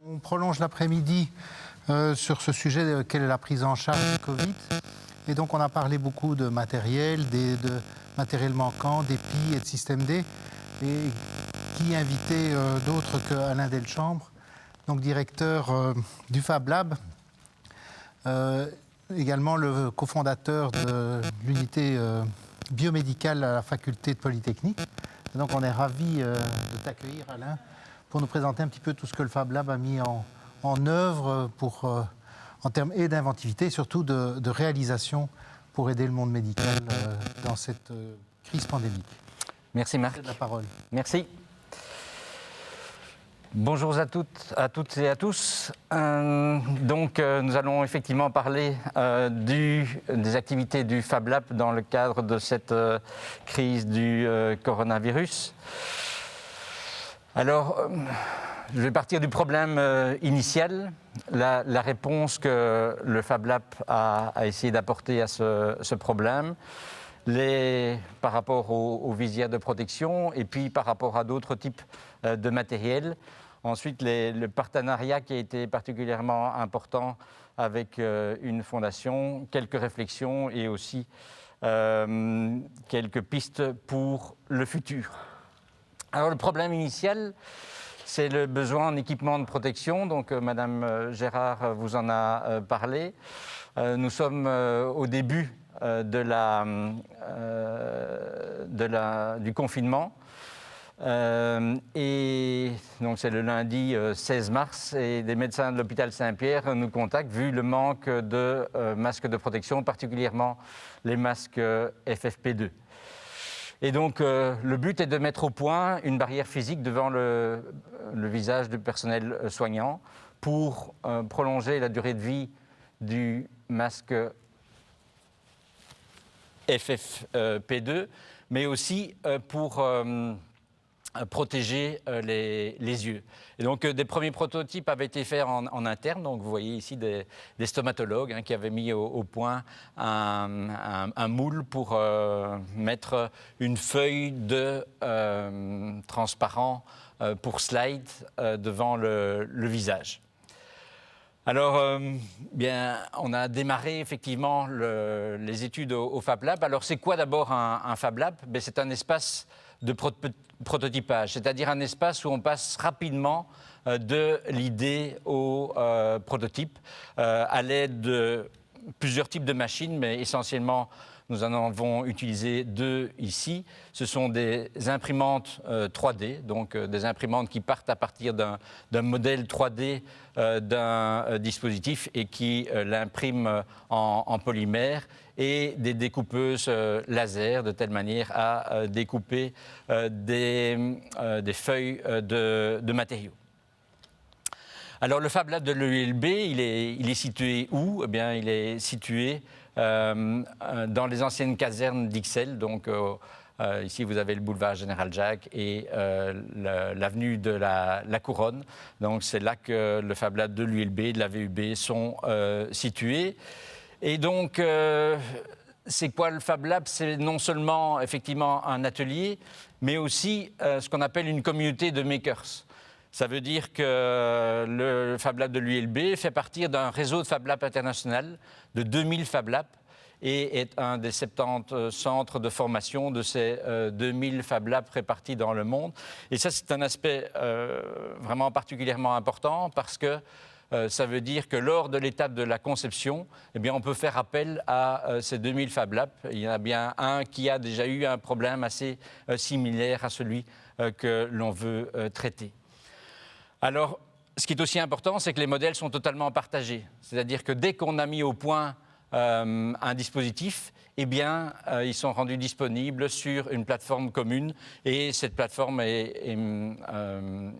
On prolonge l'après-midi sur ce sujet, quelle est la prise en charge du Covid. Et donc on a parlé beaucoup de matériel, de matériel manquant, d'EPI et de système D. Et qui invitait d'autres qu'Alain Delchambre, donc directeur du Fab Lab, également le cofondateur de l'unité biomédicale à la faculté de Polytechnique. Et donc on est ravis de t'accueillir, Alain, pour nous présenter un petit peu tout ce que le Fab Lab a mis en œuvre en termes et d'inventivité, et surtout de réalisation pour aider le monde médical dans cette crise pandémique. Merci Marc. C'est de la parole. Merci. Bonjour à toutes et à tous. Nous allons effectivement parler des activités du Fab Lab dans le cadre de cette crise du coronavirus. Alors, je vais partir du problème initial, la réponse que le Fab Lab a essayé d'apporter à ce problème. Par rapport aux visières de protection et puis par rapport à d'autres types de matériel. Ensuite, le partenariat qui a été particulièrement important avec une fondation, quelques réflexions et aussi quelques pistes pour le futur. Alors le problème initial, c'est le besoin en équipement de protection. Donc Madame Gérard vous en a parlé. Nous sommes au début du confinement. Et donc c'est le lundi 16 mars et des médecins de l'hôpital Saint-Pierre nous contactent vu le manque de masques de protection, particulièrement les masques FFP2. Et donc le but est de mettre au point une barrière physique devant le visage du personnel soignant pour prolonger la durée de vie du masque FFP2, mais aussi pour protéger les yeux. Et donc des premiers prototypes avaient été faits en interne. Donc vous voyez ici des stomatologues qui avaient mis au point un moule pour mettre une feuille de transparent pour slide devant le visage. Alors, on a démarré effectivement les études au Fab Lab. Alors, c'est quoi d'abord un Fab Lab ? C'est un espace de prototypage, c'est-à-dire un espace où on passe rapidement de l'idée au prototype à l'aide de plusieurs types de machines, mais essentiellement, nous en avons utilisé deux ici. Ce sont des imprimantes 3D, donc des imprimantes qui partent à partir d'un modèle 3D d'un dispositif et qui l'impriment en polymère, et des découpeuses laser de telle manière à découper des feuilles de matériaux. Alors le Fab Lab de l'ULB, il est situé où ? Eh bien, il est situé dans les anciennes casernes d'Ixelles. Donc ici, vous avez le boulevard Général Jacques et l'avenue de la Couronne. Donc c'est là que le Fab Lab de l'ULB, de la VUB sont situés. Et donc, c'est quoi le Fab Lab ? C'est non seulement effectivement un atelier, mais aussi ce qu'on appelle une communauté de makers. Ça veut dire que le Fab Lab de l'ULB fait partie d'un réseau de Fab Lab international de 2000 Fab Lab et est un des 70 centres de formation de ces 2000 Fab Lab répartis dans le monde. Et ça, c'est un aspect vraiment particulièrement important parce que ça veut dire que lors de l'étape de la conception, on peut faire appel à ces 2000 Fab Labs. Il y en a bien un qui a déjà eu un problème assez similaire à celui que l'on veut traiter. Alors, ce qui est aussi important, c'est que les modèles sont totalement partagés. C'est-à-dire que dès qu'on a mis au point un dispositif, ils sont rendus disponibles sur une plateforme commune et cette plateforme est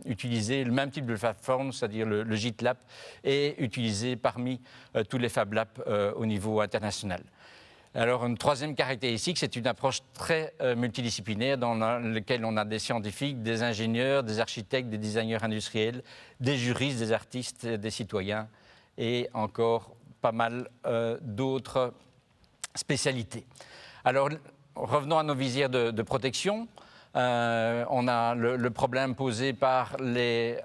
utilisée, le même type de plateforme, c'est-à-dire le GitLab, est utilisé parmi tous les Fab Labs au niveau international. Alors, une troisième caractéristique, c'est une approche très multidisciplinaire dans laquelle on a des scientifiques, des ingénieurs, des architectes, des designers industriels, des juristes, des artistes, des citoyens et encore pas mal d'autres spécialités. Alors, revenons à nos visières de protection. On a le problème posé par les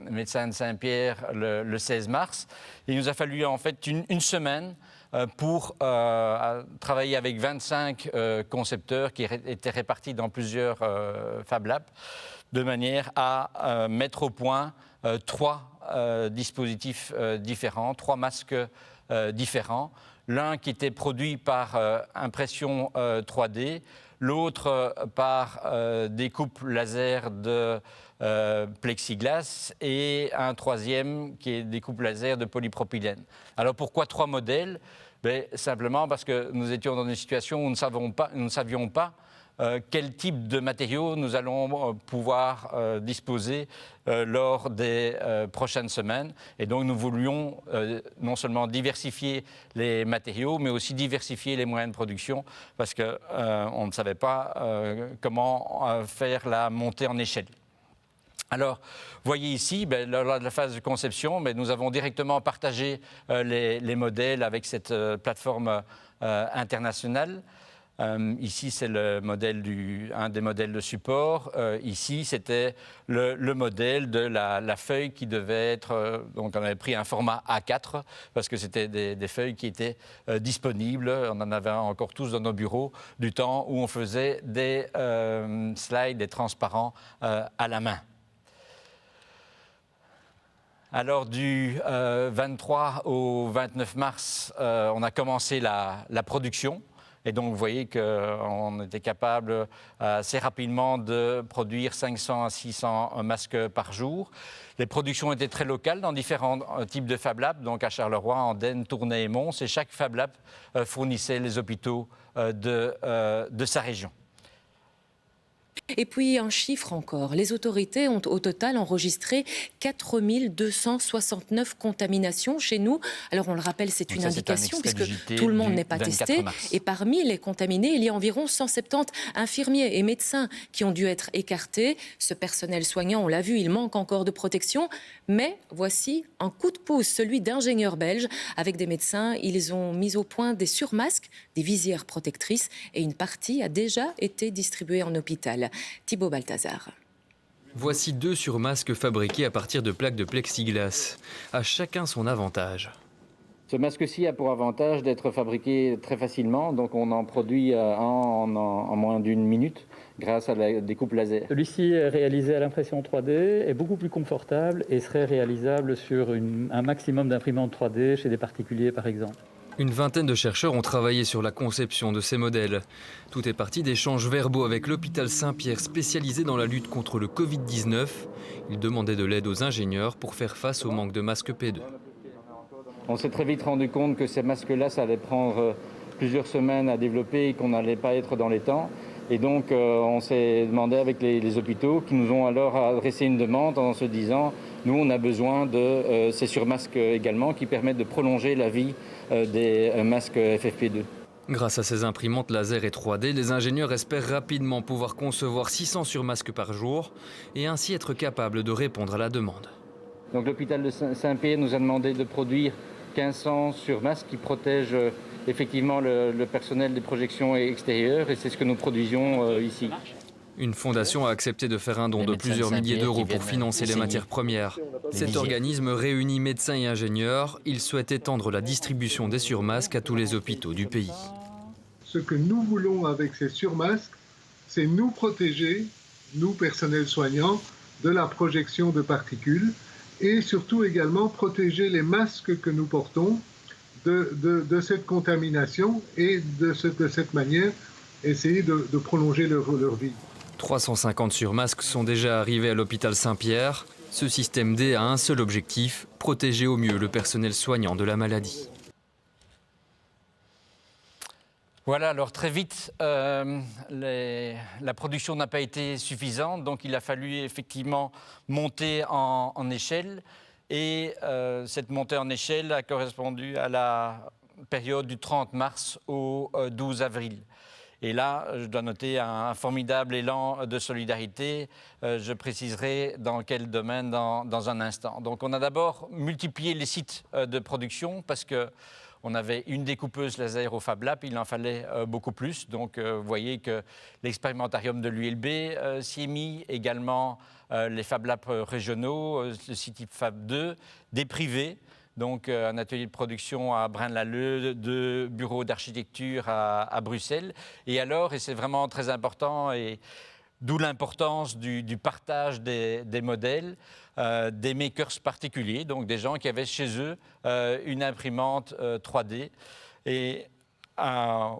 médecins de Saint-Pierre le 16 mars. Il nous a fallu en fait une semaine pour travailler avec 25 concepteurs qui étaient répartis dans plusieurs Fab Labs, de manière à mettre au point 3 dispositifs différents, 3 masques différents. L'un qui était produit par impression 3D, l'autre par découpe laser de plexiglas et un troisième qui est découpe laser de polypropylène. Alors pourquoi 3 modèles? Simplement parce que nous étions dans une situation où nous ne savions pas quel type de matériaux nous allons pouvoir disposer lors des prochaines semaines. Et donc nous voulions non seulement diversifier les matériaux, mais aussi diversifier les moyens de production, parce qu'on ne savait pas comment faire la montée en échelle. Alors, vous voyez ici, lors de la phase de conception, nous avons directement partagé les modèles avec cette plateforme internationale. Ici, c'est un des modèles de support. Ici, c'était le modèle de la feuille qui devait être... donc, on avait pris un format A4 parce que c'était des feuilles qui étaient disponibles. On en avait encore tous dans nos bureaux du temps où on faisait des slides, des transparents à la main. Alors, du 23 au 29 mars, on a commencé la production. Et donc, vous voyez qu'on était capable assez rapidement de produire 500 à 600 masques par jour. Les productions étaient très locales dans différents types de Fab Labs, donc à Charleroi, Andenne, Tournai et Mons. Et chaque Fab Lab fournissait les hôpitaux de sa région. Et puis un chiffre encore, les autorités ont au total enregistré 4 269 contaminations chez nous. Alors on le rappelle, c'est une indication puisque tout le monde n'est pas testé. Et parmi les contaminés, il y a environ 170 infirmiers et médecins qui ont dû être écartés. Ce personnel soignant, on l'a vu, il manque encore de protection. Mais voici un coup de pouce, celui d'ingénieurs belges. Avec des médecins, ils ont mis au point des surmasques, des visières protectrices et une partie a déjà été distribuée en hôpital. Thibaut Balthazar. Voici 2 surmasques fabriqués à partir de plaques de plexiglas. À chacun son avantage. Ce masque-ci a pour avantage d'être fabriqué très facilement, donc on en produit en moins d'une minute grâce à la découpe laser. Celui-ci est réalisé à l'impression 3D, est beaucoup plus confortable et serait réalisable sur un maximum d'imprimantes 3D chez des particuliers par exemple. Une vingtaine de chercheurs ont travaillé sur la conception de ces modèles. Tout est parti d'échanges verbaux avec l'hôpital Saint-Pierre spécialisé dans la lutte contre le Covid-19. Ils demandaient de l'aide aux ingénieurs pour faire face au manque de masques P2. On s'est très vite rendu compte que ces masques-là, ça allait prendre plusieurs semaines à développer et qu'on n'allait pas être dans les temps. Et donc on s'est demandé avec les hôpitaux qui nous ont alors adressé une demande en se disant nous on a besoin de ces surmasques également qui permettent de prolonger la vie des masques FFP2. Grâce à ces imprimantes laser et 3D, les ingénieurs espèrent rapidement pouvoir concevoir 600 surmasques par jour et ainsi être capables de répondre à la demande. Donc l'hôpital de Saint-Pierre nous a demandé de produire 1500 surmasques qui protègent effectivement le personnel des projections extérieures et c'est ce que nous produisions ici. Une fondation a accepté de faire un don de plusieurs milliers d'euros pour financer les matières premières. Cet organisme réunit médecins et ingénieurs. Il souhaite étendre la distribution des surmasques à tous les hôpitaux du pays. Ce que nous voulons avec ces surmasques, c'est nous protéger, nous personnels soignants, de la projection de particules et surtout également protéger les masques que nous portons de cette contamination et de cette manière essayer de prolonger leur vie. 350 surmasques sont déjà arrivés à l'hôpital Saint-Pierre. Ce système D a un seul objectif, protéger au mieux le personnel soignant de la maladie. Voilà, alors très vite, la production n'a pas été suffisante, donc il a fallu effectivement monter en échelle. Et cette montée en échelle a correspondu à la période du 30 mars au 12 avril. Et là, je dois noter un formidable élan de solidarité. Je préciserai dans quel domaine dans un instant. Donc on a d'abord multiplié les sites de production parce que on avait une découpeuse laser au Fab Lab, il en fallait beaucoup plus. Donc vous voyez que l'expérimentarium de l'ULB s'y est mis, également les Fab Labs régionaux, le site Fab 2, des privés. Donc un atelier de production à Braine-l'Alleud, 2 bureaux d'architecture à Bruxelles. Et alors, et c'est vraiment très important, et d'où l'importance du partage des modèles, des makers particuliers, donc des gens qui avaient chez eux une imprimante 3D. Et à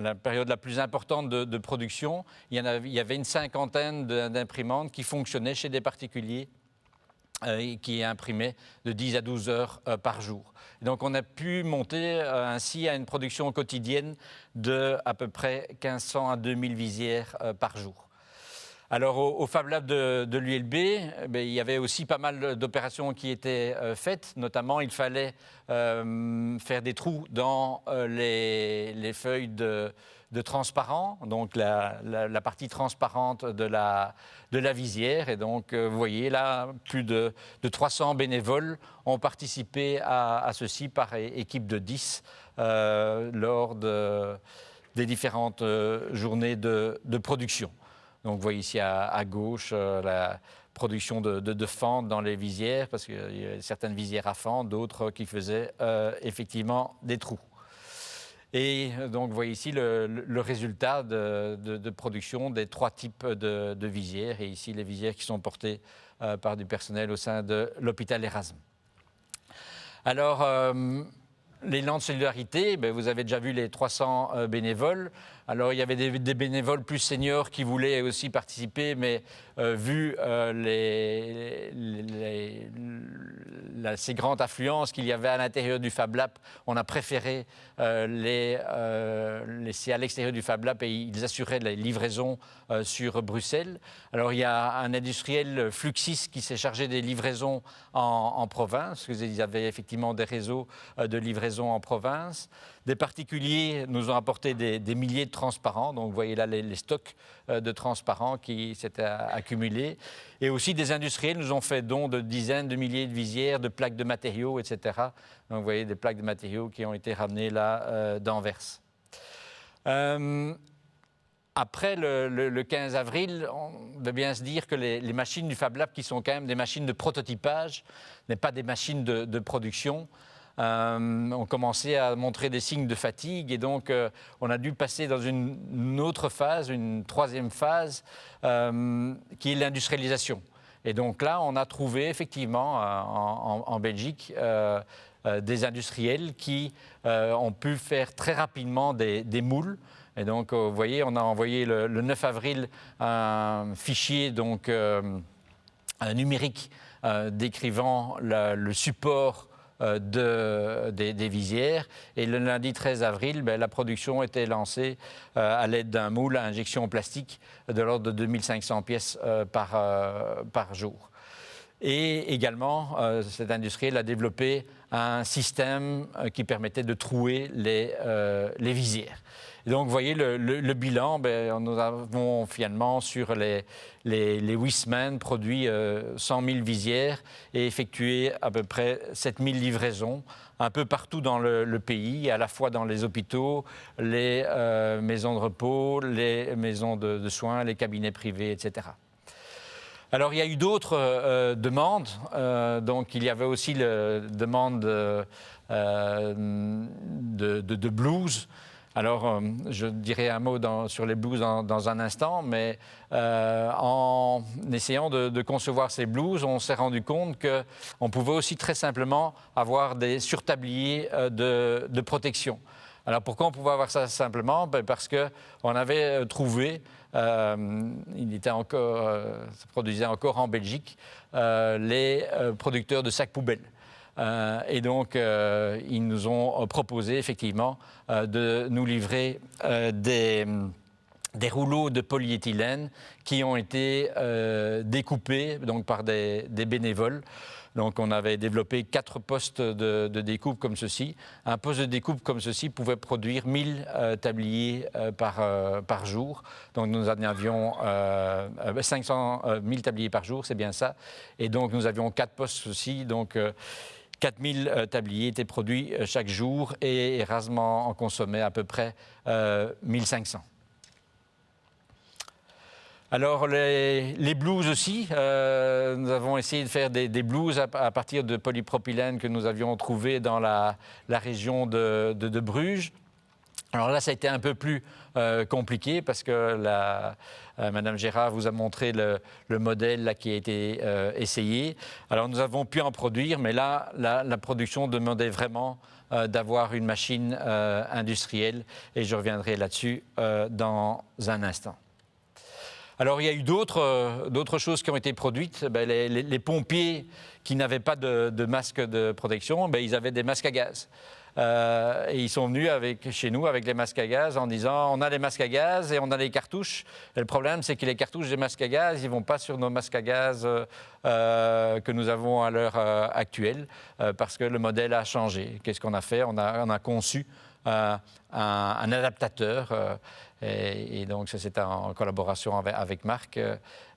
la période la plus importante de production, il y avait une cinquantaine d'imprimantes qui fonctionnaient chez des particuliers qui imprimaient de 10 à 12 heures par jour. Et donc on a pu monter ainsi à une production quotidienne de à peu près 1500 à 2000 visières par jour. Alors au Fab Lab de l'ULB, il y avait aussi pas mal d'opérations qui étaient faites. Notamment, il fallait faire des trous dans les feuilles de transparent, donc la partie transparente de la visière. Et donc, vous voyez là, plus de 300 bénévoles ont participé à ceci par équipe de 10 lors des différentes journées de production. Donc, vous voyez ici à gauche la production de fentes dans les visières, parce qu'il y a certaines visières à fente, d'autres qui faisaient effectivement des trous. Et donc, vous voyez ici le résultat de production des 3 types de visières. Et ici, les visières qui sont portées par du personnel au sein de l'hôpital Erasme. Alors, l'élan de solidarité, vous avez déjà vu les 300 bénévoles. Alors, il y avait des bénévoles plus seniors qui voulaient aussi participer, mais vu ces grandes affluences qu'il y avait à l'intérieur du Fab Lab, on a préféré les laisser à l'extérieur du Fab Lab et ils assuraient les livraisons sur Bruxelles. Alors, il y a un industriel Fluxis qui s'est chargé des livraisons en province, parce qu'ils avaient effectivement des réseaux de livraison en province. Des particuliers nous ont apporté des milliers de transparents, donc vous voyez là les stocks de transparents qui s'étaient accumulés. Et aussi des industriels nous ont fait don de dizaines de milliers de visières, de plaques de matériaux, etc. Donc vous voyez des plaques de matériaux qui ont été ramenées là d'Anvers. Après le 15 avril, on doit bien se dire que les machines du Fab Lab, qui sont quand même des machines de prototypage, n'est pas des machines de production, ont commencé à montrer des signes de fatigue et donc on a dû passer dans une autre phase, une 3e phase, qui est l'industrialisation. Et donc là, on a trouvé effectivement en Belgique des industriels qui ont pu faire très rapidement des moules. Et donc, vous voyez, on a envoyé le 9 avril un fichier donc, numérique décrivant le support des visières. Et le lundi 13 avril, la production était lancée à l'aide d'un moule à injection plastique de l'ordre de 2500 pièces par jour. Et également, cet industriel a développé un système qui permettait de trouer les visières. Et donc, vous voyez le bilan, nous avons finalement sur les 8 semaines produit 100 000 visières et effectué à peu près 7 000 livraisons un peu partout dans le pays, à la fois dans les hôpitaux, les maisons de repos, les maisons de soins, les cabinets privés, etc. Alors, il y a eu d'autres demandes. Donc, il y avait aussi la demande de blues. Alors, je dirai un mot sur les blues dans un instant, mais en essayant de concevoir ces blues, on s'est rendu compte qu'on pouvait aussi très simplement avoir des surtabliers de protection. Alors, pourquoi on pouvait avoir ça simplement ? Parce qu'on avait trouvé, ça produisait encore en Belgique, les producteurs de sacs poubelles. Et donc, ils nous ont proposé effectivement de nous livrer des rouleaux de polyéthylène qui ont été découpés donc, par des bénévoles. Donc, on avait développé 4 postes de découpe comme ceci. Un poste de découpe comme ceci pouvait produire 1000 tabliers par jour. Donc, nous en avions 500 000 tabliers par jour, c'est bien ça. Et donc, nous avions 4 postes aussi. Donc, 4000 tabliers étaient produits chaque jour et Erasme en consommait à peu près 1500. Alors les blouses aussi, nous avons essayé de faire des blouses à partir de polypropylène que nous avions trouvé dans la région de Bruges. Alors là, ça a été un peu plus compliqué parce que Madame Gérard vous a montré le modèle là, qui a été essayé. Alors nous avons pu en produire, mais là, la production demandait vraiment d'avoir une machine industrielle et je reviendrai là-dessus dans un instant. Alors, il y a eu d'autres choses qui ont été produites. Les pompiers qui n'avaient pas de masque de protection, ils avaient des masques à gaz. Et ils sont venus chez nous avec les masques à gaz en disant on a les masques à gaz et on a les cartouches. Et le problème, c'est que les cartouches des masques à gaz, ils ne vont pas sur nos masques à gaz que nous avons à l'heure actuelle parce que le modèle a changé. Qu'est-ce qu'on a fait ? On a conçu un adaptateur. Et donc, ça, c'est en collaboration avec Marc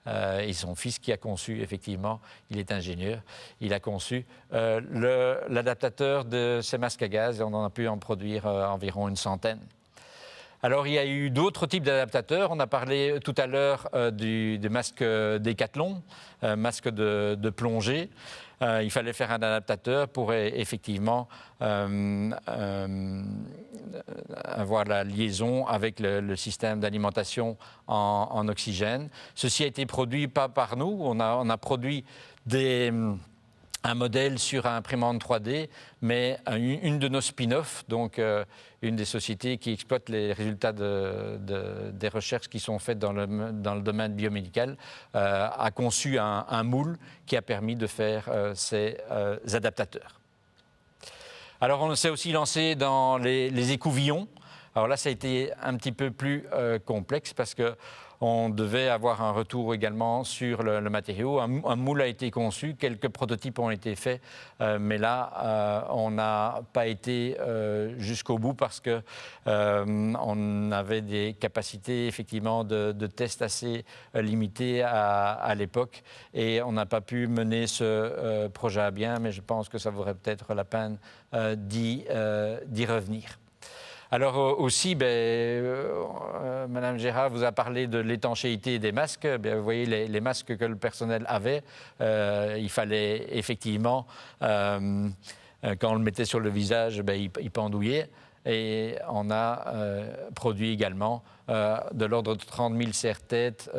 et son fils qui a conçu, effectivement, il est ingénieur, il a conçu l'adaptateur de ces masques à gaz et on en a pu en produire environ une centaine. Alors, il y a eu d'autres types d'adaptateurs. On a parlé tout à l'heure du masque Décathlon, masque de plongée. Il fallait faire un adaptateur pour effectivement avoir la liaison avec le système d'alimentation en oxygène. Ceci a été produit pas par nous. On a produit un modèle sur un imprimante 3D, mais une de nos spin-offs, donc une des sociétés qui exploitent les résultats des recherches qui sont faites dans le domaine biomédical, a conçu un moule qui a permis de faire ces adaptateurs. Alors on s'est aussi lancé dans les écouvillons. Alors là, ça a été un petit peu plus complexe parce que on devait avoir un retour également sur le matériau. Un moule a été conçu, quelques prototypes ont été faits, mais là, on n'a pas été jusqu'au bout parce qu'on avait des capacités effectivement de tests assez limitées à l'époque et on n'a pas pu mener ce projet à bien, mais je pense que ça vaudrait peut-être la peine d'y revenir. Alors aussi, Madame Gérard vous a parlé de l'étanchéité des masques. Vous voyez les masques que le personnel avait. Il fallait effectivement, quand on le mettait sur le visage, il pendouillait. Et on a produit également de l'ordre de 30 000 serre-têtes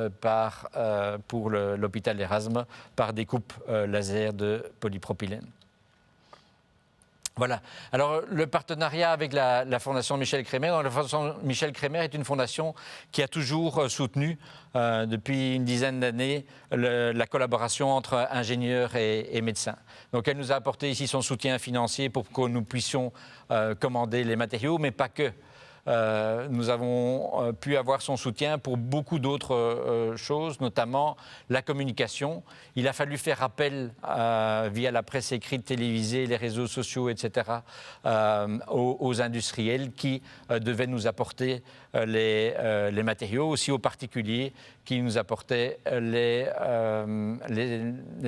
pour l'hôpital Erasme par découpe laser de polypropylène. Voilà. Alors, le partenariat avec la Fondation Michel Kremer. La Fondation Michel Kremer est une fondation qui a toujours soutenu, depuis une dizaine d'années, la collaboration entre ingénieurs et médecins. Donc, elle nous a apporté ici son soutien financier pour que nous puissions commander les matériaux, mais pas que. Nous avons pu avoir son soutien pour beaucoup d'autres choses, notamment la communication. Il a fallu faire appel via la presse écrite, télévisée, les réseaux sociaux, etc., aux industriels qui devaient nous apporter les matériaux, aussi aux particuliers qui nous apportaient les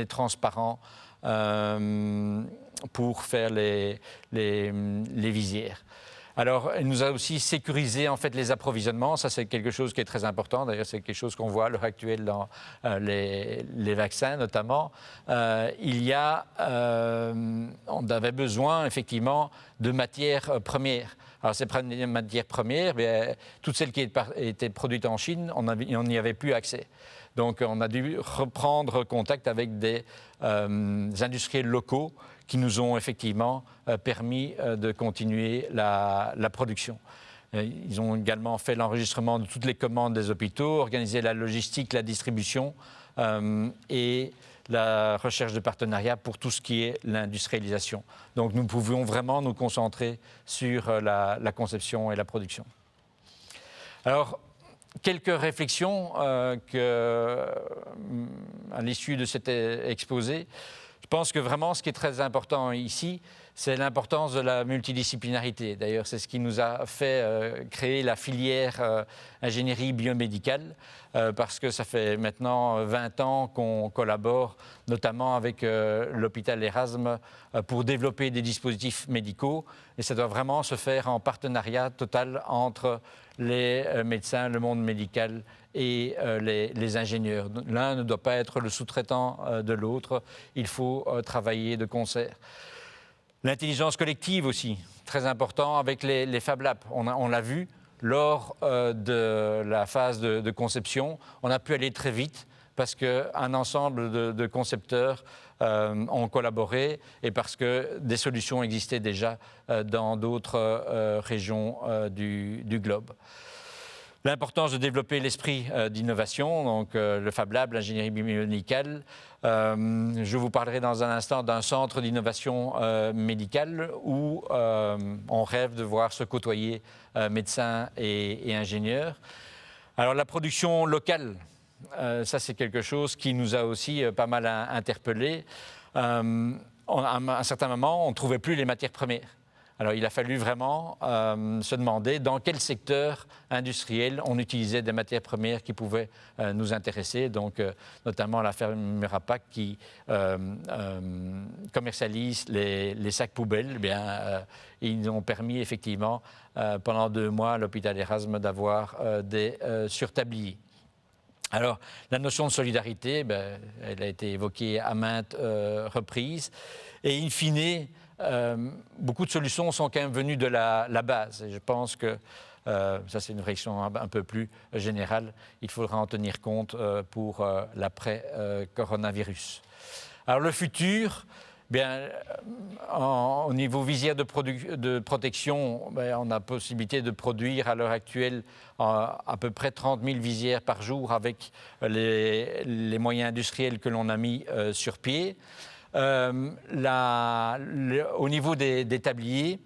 transparents pour faire les visières. Alors, elle nous a aussi sécurisé en fait les approvisionnements. Ça, c'est quelque chose qui est très important. D'ailleurs, c'est quelque chose qu'on voit à l'heure actuelle dans les vaccins, notamment. On avait besoin effectivement de matières premières. Alors, ces matières premières, toutes celles qui étaient produites en Chine, on n'y avait plus accès. Donc, on a dû reprendre contact avec des industriels locaux qui nous ont effectivement permis de continuer la production. Ils ont également fait l'enregistrement de toutes les commandes des hôpitaux, organisé la logistique, la distribution et la recherche de partenariats pour tout ce qui est l'industrialisation. Donc nous pouvions vraiment nous concentrer sur la conception et la production. Alors, quelques réflexions à l'issue de cet exposé. Je pense que vraiment, ce qui est très important ici, c'est l'importance de la multidisciplinarité. D'ailleurs, c'est ce qui nous a fait créer la filière ingénierie biomédicale, parce que ça fait maintenant 20 ans qu'on collabore, notamment avec l'hôpital Erasme, pour développer des dispositifs médicaux. Et ça doit vraiment se faire en partenariat total entre les médecins, le monde médical et les ingénieurs. L'un ne doit pas être le sous-traitant de l'autre. Il faut travailler de concert. L'intelligence collective aussi, très important avec les Fab Labs. On l'a vu lors de la phase de conception. On a pu aller très vite parce qu'un ensemble de concepteurs ont collaboré et parce que des solutions existaient déjà dans d'autres régions du globe. L'importance de développer l'esprit d'innovation, donc le Fab Lab, l'ingénierie biomédicale. Je vous parlerai dans un instant d'un centre d'innovation médicale où on rêve de voir se côtoyer médecins et ingénieurs. Alors la production locale, ça c'est quelque chose qui nous a aussi pas mal interpellés. À un certain moment, on ne trouvait plus les matières premières. Alors il a fallu vraiment se demander dans quel secteur industriel on utilisait des matières premières qui pouvaient nous intéresser, donc notamment la ferme Murapac qui commercialise les sacs poubelles. Eh bien, ils ont permis effectivement pendant 2 mois à l'hôpital Erasme d'avoir des surtabliers. Alors, la notion de solidarité, elle a été évoquée à maintes reprises. Et in fine, beaucoup de solutions sont quand même venues de la base. Et je pense que ça, c'est une réaction un peu plus générale. Il faudra en tenir compte pour l'après-coronavirus. Alors, le futur, bien, au niveau visière de protection, on a possibilité de produire à l'heure actuelle à peu près 30 000 visières par jour avec les moyens industriels que l'on a mis sur pied. Au niveau des tabliers,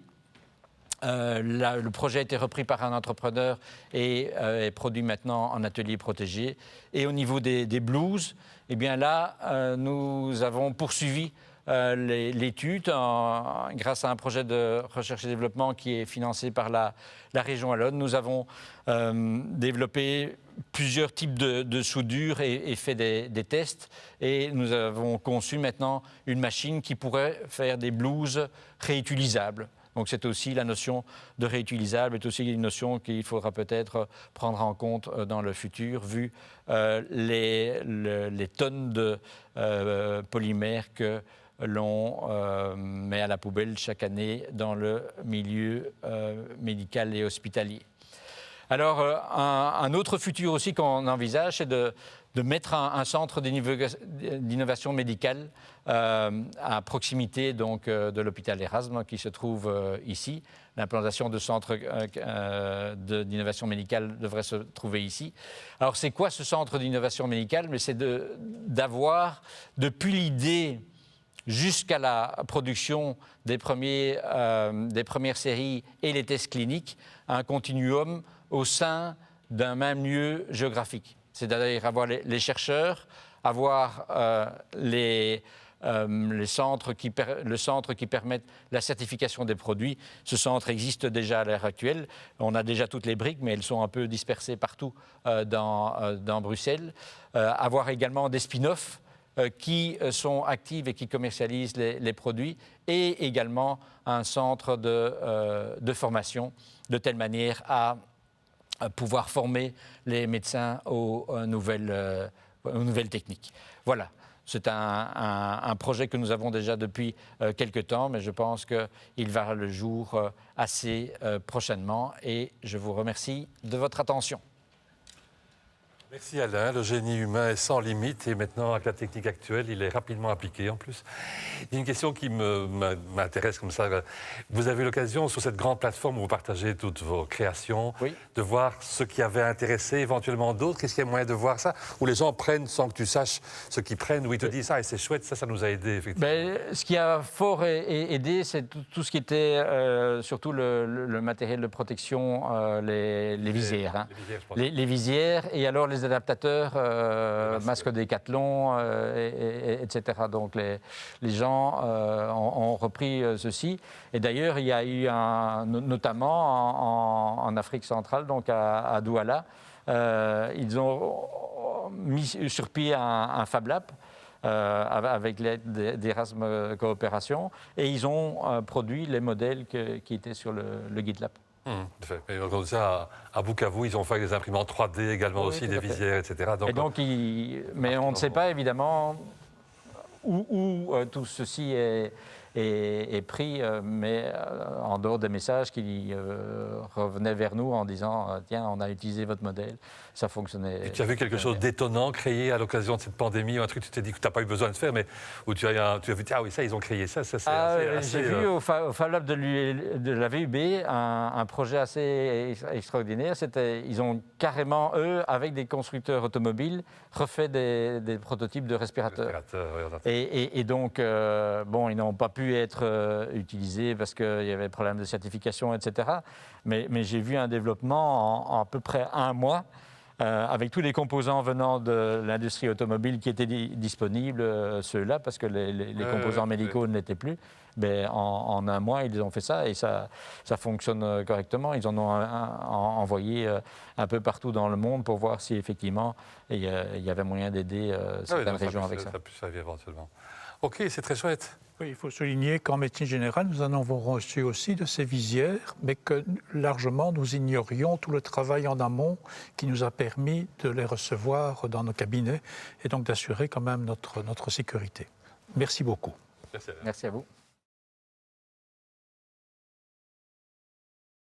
le projet a été repris par un entrepreneur et est produit maintenant en atelier protégé. Et au niveau des blouses, eh bien là, nous avons poursuivi l'étude grâce à un projet de recherche et développement qui est financé par la région Wallonne. Nous avons développé plusieurs types de soudure et fait des tests. Et nous avons conçu maintenant une machine qui pourrait faire des blouses réutilisables. Donc c'est aussi la notion de réutilisable, est aussi une notion qu'il faudra peut-être prendre en compte dans le futur, vu les tonnes de polymères que l'on met à la poubelle chaque année dans le milieu médical et hospitalier. Alors, un autre futur aussi qu'on envisage, c'est de mettre un centre d'innovation médicale à proximité donc, de l'hôpital Erasme qui se trouve ici. L'implantation de centres d'innovation médicale devrait se trouver ici. Alors, c'est quoi ce centre d'innovation médicale? Mais c'est d'avoir, depuis l'idée jusqu'à la production des premières séries et les tests cliniques, un continuum au sein d'un même lieu géographique. C'est-à-dire avoir les chercheurs, avoir le centre qui permettent la certification des produits. Ce centre existe déjà à l'heure actuelle. On a déjà toutes les briques, mais elles sont un peu dispersées partout dans Bruxelles. Avoir également des spin-offs qui sont actives et qui commercialisent les produits, et également un centre de formation, de telle manière à pouvoir former les médecins aux nouvelles techniques. Voilà, c'est un projet que nous avons déjà depuis quelque temps, mais je pense qu'il verra le jour assez prochainement, et je vous remercie de votre attention. Merci Alain, le génie humain est sans limite et maintenant avec la technique actuelle, il est rapidement appliqué en plus. Il y a une question qui m'intéresse comme ça. Vous avez l'occasion sur cette grande plateforme où vous partagez toutes vos créations, oui, de voir ce qui avait intéressé éventuellement d'autres. Qu'est-ce qu'il y a moyen de voir ça? Où les gens prennent sans que tu saches ce qu'ils prennent, où ils te disent ça et c'est chouette, ça nous a aidé effectivement. Ce qui a fort aidé, c'est tout ce qui était surtout le matériel de protection, les visières. Hein. Les visières et alors les les adaptateurs, masques Décathlon, etc. Donc les gens ont repris ceci. Et d'ailleurs, il y a eu notamment en Afrique centrale, donc à Douala, ils ont mis sur pied un Fab Lab avec l'aide d'Erasmus Coopération, et ils ont produit les modèles qui étaient sur le GitLab. Et comme ça, à Bukavu, ils ont fait des imprimantes 3D également aussi, des visières, etc. Mais on ne sait pas évidemment où tout ceci est pris, mais en dehors des messages qui revenaient vers nous en disant tiens, on a utilisé votre modèle, ça fonctionnait. Et tu as vu quelque chose d'étonnant créé à l'occasion de cette pandémie, ou un truc que tu t'es dit que tu n'as pas eu besoin de faire, mais où tu as vu, ah oui, ça, ils ont créé ça, c'est J'ai vu au Fab Lab de la VUB un projet assez extraordinaire. Ils ont carrément, eux, avec des constructeurs automobiles, refait des prototypes de respirateurs. Et donc, ils n'ont pas pu être utilisés parce qu'il y avait des problèmes de certification, etc. Mais j'ai vu un développement en à peu près 1 mois, avec tous les composants venant de l'industrie automobile qui étaient disponibles, ceux-là, parce que les composants médicaux ne l'étaient plus. Mais en 1 mois, ils ont fait ça et ça fonctionne correctement. Ils en ont envoyé un peu partout dans le monde pour voir si effectivement il y avait moyen d'aider certaines régions avec ça. Ça peut servir éventuellement. Ok, c'est très chouette. Oui, il faut souligner qu'en médecine générale, nous en avons reçu aussi de ces visières, mais que largement nous ignorions tout le travail en amont qui nous a permis de les recevoir dans nos cabinets et donc d'assurer quand même notre sécurité. Merci beaucoup. Merci. Merci à vous.